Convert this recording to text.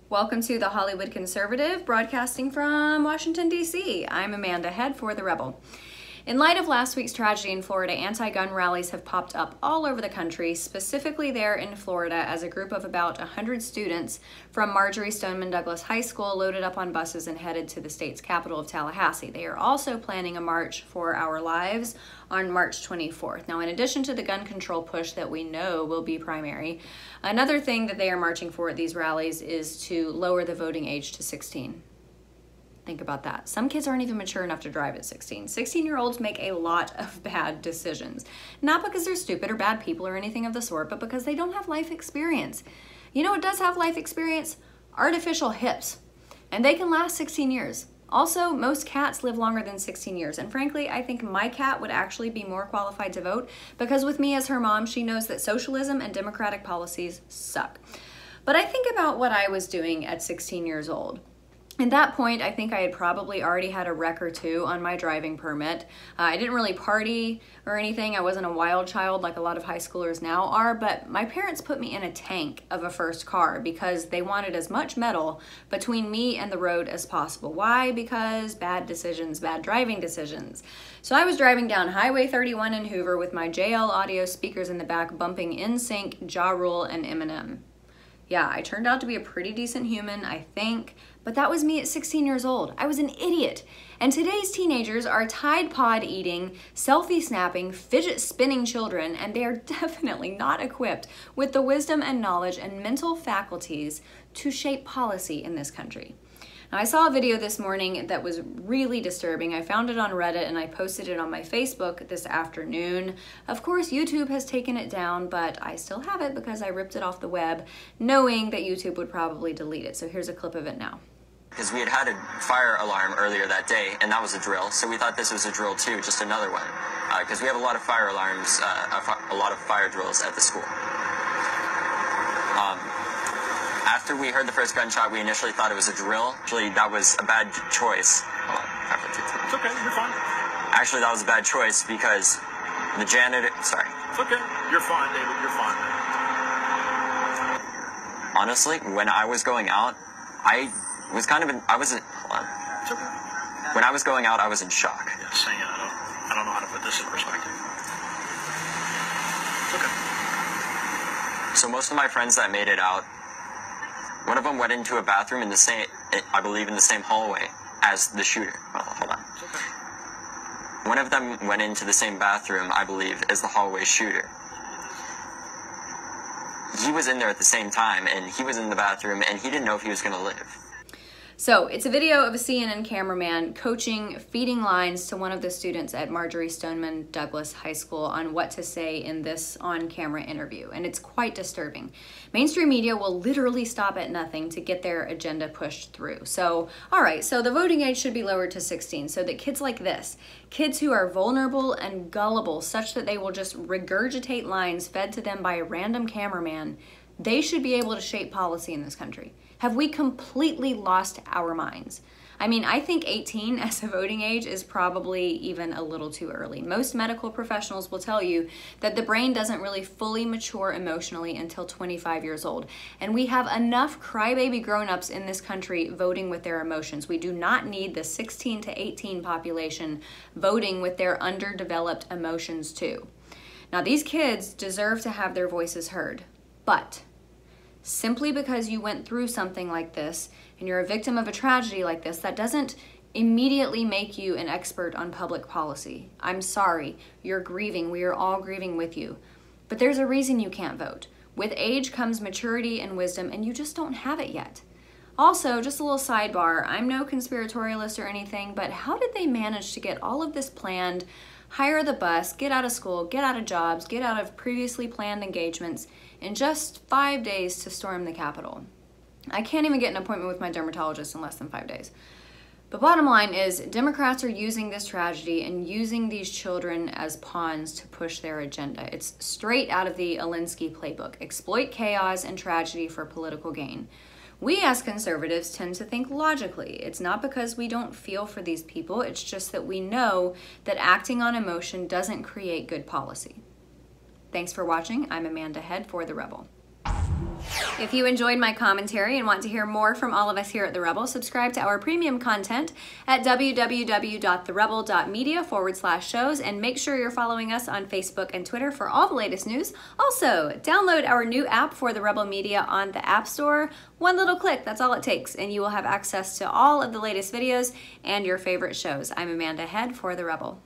Welcome to the Hollywood Conservative, broadcasting from Washington, D.C. I'm Amanda Head for The Rebel. In light of last week's tragedy in Florida, anti-gun rallies have popped up all over the country, specifically there in Florida, as a group of about 100 students from Marjory Stoneman Douglas High School loaded up on buses and headed to the state's capital of Tallahassee. They are also planning a march for our lives on March 24th. Now, in addition to the gun control push that we know will be primary, another thing that they are marching for at these rallies is to lower the voting age to 16. Think about that. Some kids aren't even mature enough to drive at 16. 16-year-olds make a lot of bad decisions. Not because they're stupid or bad people or anything of the sort, but because they don't have life experience. You know what does have life experience? Artificial hips. And they can last 16 years. Also, most cats live longer than 16 years. And frankly, I think my cat would actually be more qualified to vote because with me as her mom, she knows that socialism and democratic policies suck. But I think about what I was doing at 16 years old. At that point, I think I had probably already had a wreck or two on my driving permit. I didn't really party or anything. I wasn't a wild child like a lot of high schoolers now are, but my parents put me in a tank of a first car because they wanted as much metal between me and the road as possible. Why? Because bad decisions, bad driving decisions. So I was driving down Highway 31 in Hoover with my JL audio speakers in the back bumping NSYNC, Ja Rule, and Eminem. Yeah, I turned out to be a pretty decent human, I think, but that was me at 16 years old. I was an idiot. And today's teenagers are Tide Pod eating, selfie snapping, fidget spinning children, and they are definitely not equipped with the wisdom and knowledge and mental faculties to shape policy in this country. Now, I saw a video this morning that was really disturbing. I found it on Reddit and I posted it on my Facebook this afternoon. Of course, YouTube has taken it down, but I still have it because I ripped it off the web, knowing that YouTube would probably delete it. So here's a clip of it now. Because we had had a fire alarm earlier that day, and that was a drill. So we thought this was a drill too, just another one. Because we have a lot of fire alarms, a lot of fire drills at the school. After we heard the first gunshot, we initially thought it was a drill. Actually, that was a bad choice. Hold on. It's okay, you're fine. Actually, that was a bad choice because the janitor... Sorry. It's okay. You're fine, David. You're fine. Honestly, when I was going out, I was kind of in... Hold on. It's okay. When I was going out, I was in shock. Yeah, saying I don't know how to put this in perspective. It's okay. So most of my friends that made it out, one of them went into a bathroom in the same, I believe, in the same hallway as the shooter. Oh, hold on. It's okay. One of them went into the same bathroom, I believe, as the hallway shooter. He was in there at the same time, and he was in the bathroom, and he didn't know if he was going to live. So it's a video of a CNN cameraman coaching, feeding lines to one of the students at Marjory Stoneman Douglas High School on what to say in this on-camera interview, and it's quite disturbing. Mainstream media will literally stop at nothing to get their agenda pushed through. So, all right, so the voting age should be lowered to 16 so that kids like this, kids who are vulnerable and gullible such that they will just regurgitate lines fed to them by a random cameraman, they should be able to shape policy in this country. Have we completely lost our minds? I mean, I think 18 as a voting age is probably even a little too early. Most medical professionals will tell you that the brain doesn't really fully mature emotionally until 25 years old. And we have enough crybaby grown-ups in this country voting with their emotions. We do not need the 16 to 18 population voting with their underdeveloped emotions too. Now, these kids deserve to have their voices heard, but simply because you went through something like this and you're a victim of a tragedy like this, that doesn't immediately make you an expert on public policy. I'm sorry, you're grieving. We are all grieving with you. But there's a reason you can't vote. With age comes maturity and wisdom, and you just don't have it yet. Also, just a little sidebar, I'm no conspiratorialist or anything, but how did they manage to get all of this planned, hire the bus, get out of school, get out of jobs, get out of previously planned engagements in just 5 days to storm the Capitol? I can't even get an appointment with my dermatologist in less than 5 days. But bottom line is, Democrats are using this tragedy and using these children as pawns to push their agenda. It's straight out of the Alinsky playbook. Exploit chaos and tragedy for political gain. We as conservatives tend to think logically. It's not because we don't feel for these people, it's just that we know that acting on emotion doesn't create good policy. Thanks for watching. I'm Amanda Head for The Rebel. If you enjoyed my commentary and want to hear more from all of us here at The Rebel, subscribe to our premium content at www.therebel.media/shows, and make sure you're following us on Facebook and Twitter for all the latest news. Also, download our new app for The Rebel Media on the App Store. One little click, that's all it takes, and you will have access to all of the latest videos and your favorite shows. I'm Amanda Head for The Rebel.